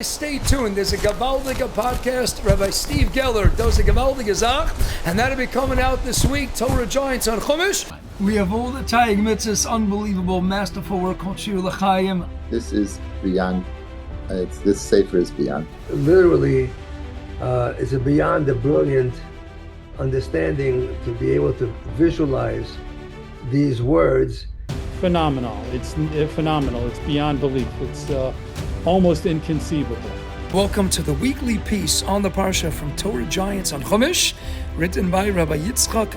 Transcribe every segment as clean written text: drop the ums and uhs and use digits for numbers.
Stay tuned. There's a Gewaldige podcast. Rabbi Steve Geller does a Gewaldige Zach, and that'll be coming out this week. Torah Giants on Chumash. We have all the Tayig Mitzvahs, unbelievable, masterful work called Shira LeChaim. This is beyond. This sefer is beyond. Literally, it's a beyond a brilliant understanding to be able to visualize these words. Phenomenal. It's phenomenal. It's beyond belief. It's almost inconceivable. Welcome to the weekly piece on the Parsha from Torah Giants on Chumash, written by Rabbi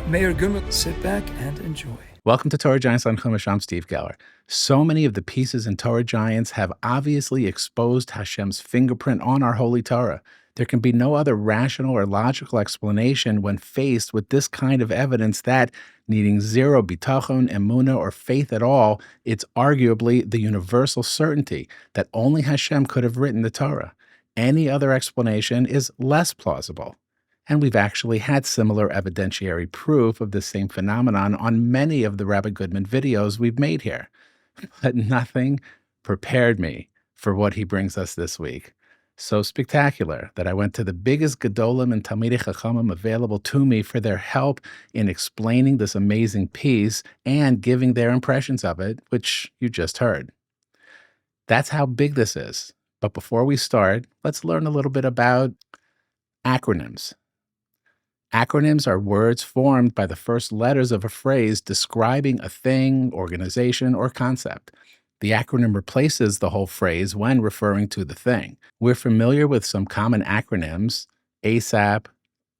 Meir Goodman. Sit back and enjoy. Welcome to Torah Giants on Chumash. I'm Steve Geller. So many of the pieces in Torah Giants have obviously exposed Hashem's fingerprint on our holy Torah. There can be no other rational or logical explanation when faced with this kind of evidence that, needing zero bitachon, emunah, or faith at all, it's arguably the universal certainty that only Hashem could have written the Torah. Any other explanation is less plausible. And we've actually had similar evidentiary proof of the same phenomenon on many of the Rabbi Goodman videos we've made here. But nothing prepared me for what he brings us this week. So spectacular that I went to the biggest Gedolim and Talmidei Chachamim available to me for their help in explaining this amazing piece and giving their impressions of it, which you just heard. That's how big this is. But before we start, let's learn a little bit about acronyms. Acronyms are words formed by the first letters of a phrase describing a thing, organization, or concept. The acronym replaces the whole phrase when referring to the thing. We're familiar with some common acronyms, ASAP,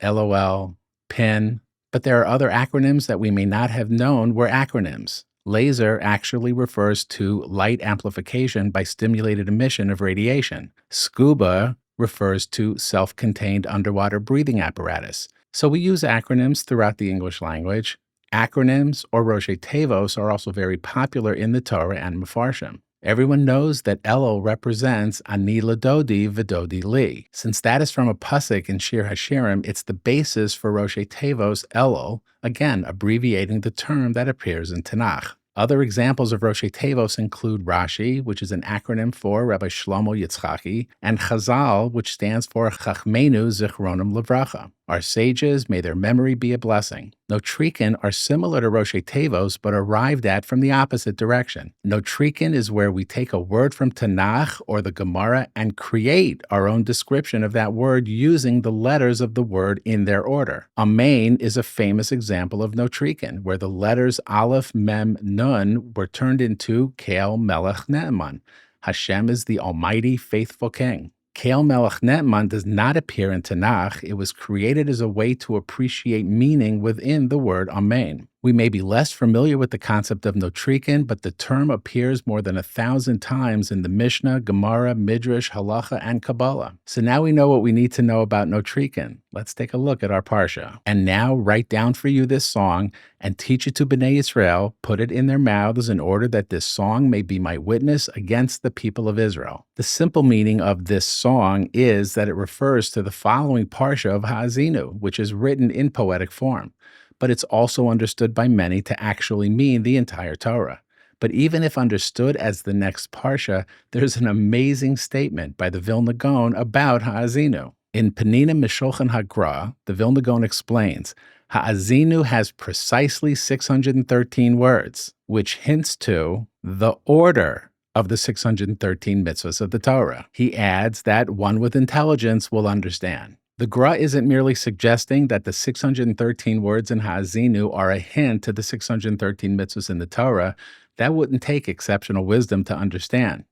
LOL, PIN, but there are other acronyms that we may not have known were acronyms. Laser actually refers to light amplification by stimulated emission of radiation. SCUBA refers to self-contained underwater breathing apparatus. So we use acronyms throughout the English language. Acronyms, or Roshei Tevos, are also very popular in the Torah and Mefarshim. Everyone knows that Elul represents Ani Ladodi V'Dodi Li. Since that is from a pasuk in Shir HaShirim, it's the basis for Roshei Tevos Elul, again abbreviating the term that appears in Tanakh. Other examples of Roshei Tevos include Rashi, which is an acronym for Rabbi Shlomo Yitzchaki, and Chazal, which stands for Chachmeinu Zichronim Levracha. Our sages, may their memory be a blessing. Notrikin are similar to Roshei Tevos, but arrived at from the opposite direction. Notrikin is where we take a word from Tanakh or the Gemara and create our own description of that word using the letters of the word in their order. Amen is a famous example of Notrikin, where the letters Aleph, Mem, Nun were turned into Kel Melech Ne'eman. Hashem is the Almighty, faithful King. Kel Melech Ne'eman does not appear in Tanakh. It was created as a way to appreciate meaning within the word Amen. We may be less familiar with the concept of Notrikin, but the term appears more than 1,000 times in the Mishnah, Gemara, Midrash, Halacha, and Kabbalah. So now we know what we need to know about Notrikin. Let's take a look at our Parsha. And now write down for you this song and teach it to Bnei Yisroel, put it in their mouths in order that this song may be my witness against the people of Israel. The simple meaning of this song is that it refers to the following Parsha of Haazinu, which is written in poetic form. But it's also understood by many to actually mean the entire Torah. But even if understood as the next Parsha, there's an amazing statement by the Vilna Gaon about Haazinu. In Penina Mishulchan Hagra, the Vilna Gaon explains, Haazinu has precisely 613 words, which hints to the order of the 613 mitzvahs of the Torah. He adds that one with intelligence will understand. The Gra isn't merely suggesting that the 613 words in Haazinu are a hint to the 613 mitzvahs in the Torah. That wouldn't take exceptional wisdom to understand.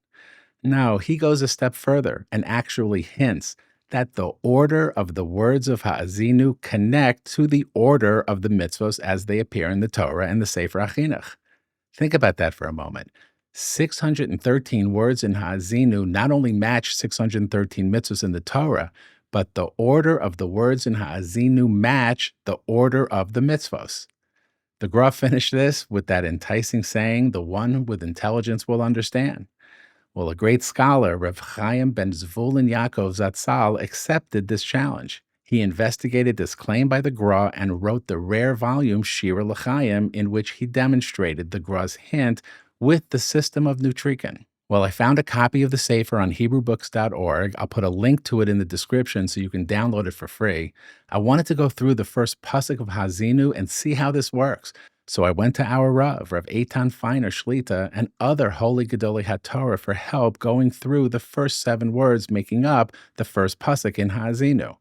No, he goes a step further and actually hints that the order of the words of Haazinu connect to the order of the mitzvahs as they appear in the Torah and the Sefer Achinuch. Think about that for a moment. 613 words in Haazinu not only match 613 mitzvahs in the Torah, but the order of the words in Haazinu match the order of the mitzvos. The Gra finished this with that enticing saying, the one with intelligence will understand. Well, a great scholar, Rav Chaim ben Zvulun Yaakov Zatzal, accepted this challenge. He investigated this claim by the Gra and wrote the rare volume Shira LeChaim, in which he demonstrated the Gra's hint with the system of Nutrikin. Well, I found a copy of the sefer on HebrewBooks.org. I'll put a link to it in the description so you can download it for free. I wanted to go through the first pasuk of Haazinu and see how this works. So I went to our Rav Eytan Feiner Shlita, and other holy Gedolei HaTorah for help going through the first 7 words making up the first pasuk in Haazinu.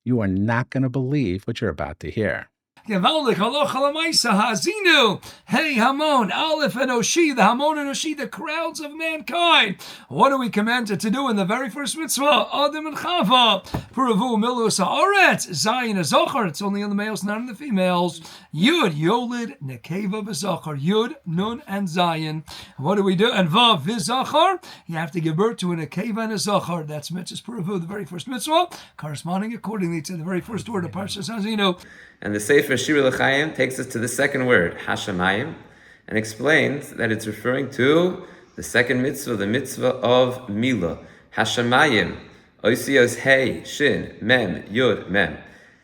You are not going to believe what you're about to hear. Gewaldig, haloch halamaisa, Haazinu, hey Hamon, Aleph and Oshi, the Hamon and Oshi, the crowds of mankind. What are we commanded to do in the very first mitzvah? Adam and Chava, Puravu, Milus, Haaretz, Zayin, and Zochar. It's only in the males, not in the females. Yud, Yolid, Nekeva, V'Zochar. Yud, Nun, and Zayin. What do we do? And Vav, V'Zochar. You have to give birth to a Nekeva and a Zochar. That's mitzvahs Puravu, the very first mitzvah, corresponding accordingly to the very first word of Parshas Haazinu. And the sefer Shira LeChaim takes us to the second word, Hashemayim, and explains that it's referring to the second mitzvah, the mitzvah of Milah. Hashemayim, Oisios Hey, Shin, Mem, Yud, Mem,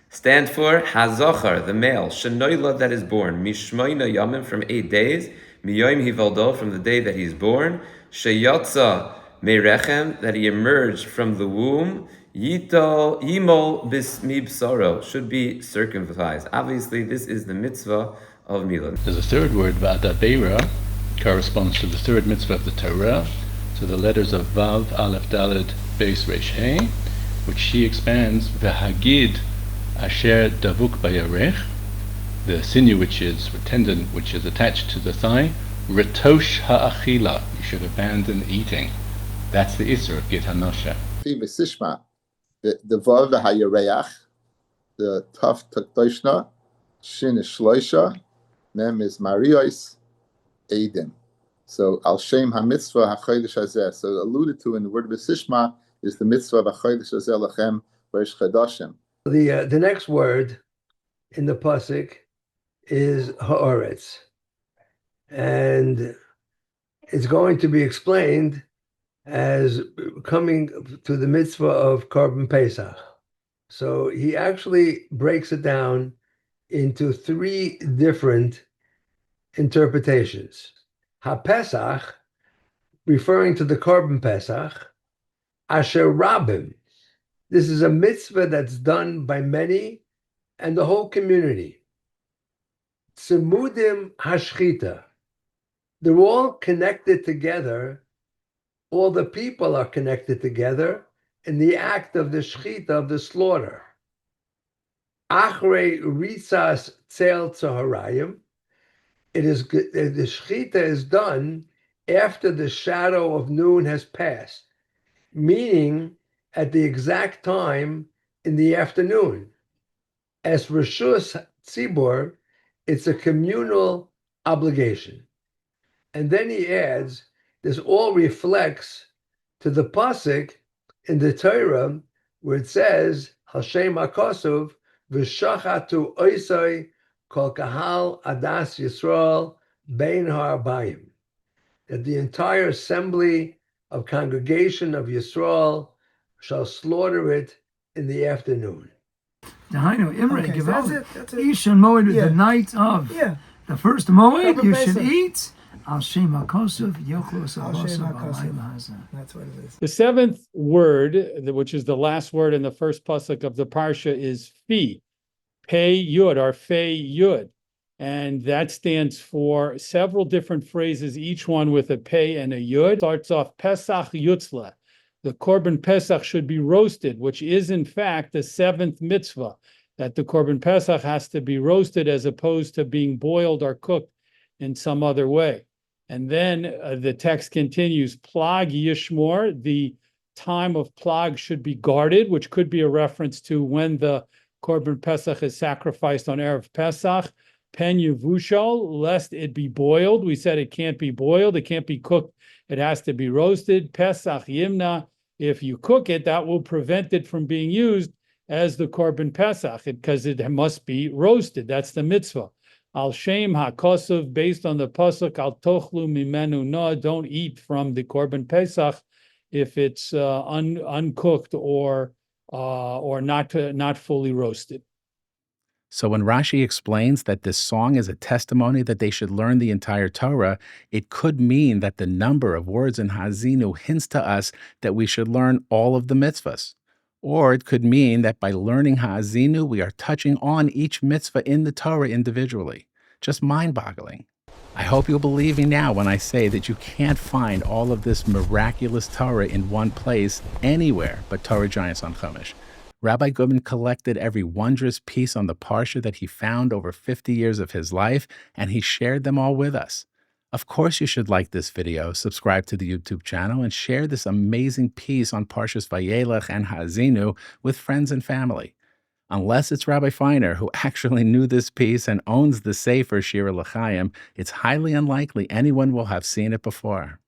stand for Hazochar, the male, Shenoila, that is born, Mishmoina Yamim, from 8 days, Miyoim Hivaldo, from the day that he is born, Sheyotza Meirechem, that he emerged from the womb, Yitol Yimol Bismibsoro, should be circumcised. Obviously, this is the mitzvah of Milah. There's a third word, Va'adabeira, corresponds to the third mitzvah of the Torah, to the letters of Vav, Aleph, Dalet, Beis, Resh, He, which she expands, V'hagid Asher Davuk Bayarech, the sinew which is, or tendon which is attached to the thigh, Retosh Ha'achila, you should abandon eating. That's the Isser of Gid HaNosha. The Vav HaYareach, the Taf Takdoshna, Shin is Shloisha, Mem is Marios, Eidim. So Al Shem HaMitzvah HaChodesh Hazeh. So alluded to in the word V'Sishma is the mitzvah of HaChodesh Hazeh Lachem V'Esh Chadashim. The next word in the pasuk is Haaretz, and it's going to be explained as coming to the mitzvah of Korban Pesach. So he actually breaks it down into 3 different interpretations. HaPesach, referring to the Korban Pesach, Asher Rabim. This is a mitzvah that's done by many and the whole community. Tzemudim Hashchita. They're all connected together. All the people are connected together in the act of the shechita, of the slaughter. Achrei ritzas tzel tzaharayim. The shechita is done after the shadow of noon has passed, meaning at the exact time in the afternoon. As Reshus Tzibor, it's a communal obligation. And then he adds, this all reflects to the pasuk in the Torah where it says, Hashem HaKosov, V'shachatu oisai kol kahal adas Yisroel bein ha'arbayim. That the entire assembly of congregation of Yisroel shall slaughter it in the afternoon. The night of the first Moed, you should eat. That's what it is. The 7th word, which is the last word in the first pasuk of the parsha, is Fi, Pei Yud, or Fei Yud. And that stands for several different phrases, each one with a Pei and a Yud. Starts off Pesach Yutzla. The Korban Pesach should be roasted, which is in fact the 7th mitzvah, that the Korban Pesach has to be roasted as opposed to being boiled or cooked in some other way. And then the text continues, Plag Yishmor, the time of Plag should be guarded, which could be a reference to when the Korban Pesach is sacrificed on Erev Pesach. Pen Yevushal, lest it be boiled. We said it can't be boiled, it can't be cooked, it has to be roasted. Pesach Yimna, if you cook it, that will prevent it from being used as the Korban Pesach, because it must be roasted. That's the mitzvah. Al Shem HaKosov, based on the pasuk, Al Tochlu Mimenu No, don't eat from the Korban Pesach if it's uncooked or not fully roasted. So when Rashi explains that this song is a testimony that they should learn the entire Torah, it could mean that the number of words in Haazinu hints to us that we should learn all of the mitzvahs. Or it could mean that by learning Haazinu, we are touching on each mitzvah in the Torah individually. Just mind-boggling. I hope you'll believe me now when I say that you can't find all of this miraculous Torah in one place anywhere but Torah Giants on Chumash. Rabbi Goodman collected every wondrous piece on the Parsha that he found over 50 years of his life, and he shared them all with us. Of course you should like this video, subscribe to the YouTube channel, and share this amazing piece on Parshas Vayeleich and Haazinu with friends and family. Unless it's Rabbi Feiner, who actually knew this piece and owns the sefer Shira LeChaim, it's highly unlikely anyone will have seen it before.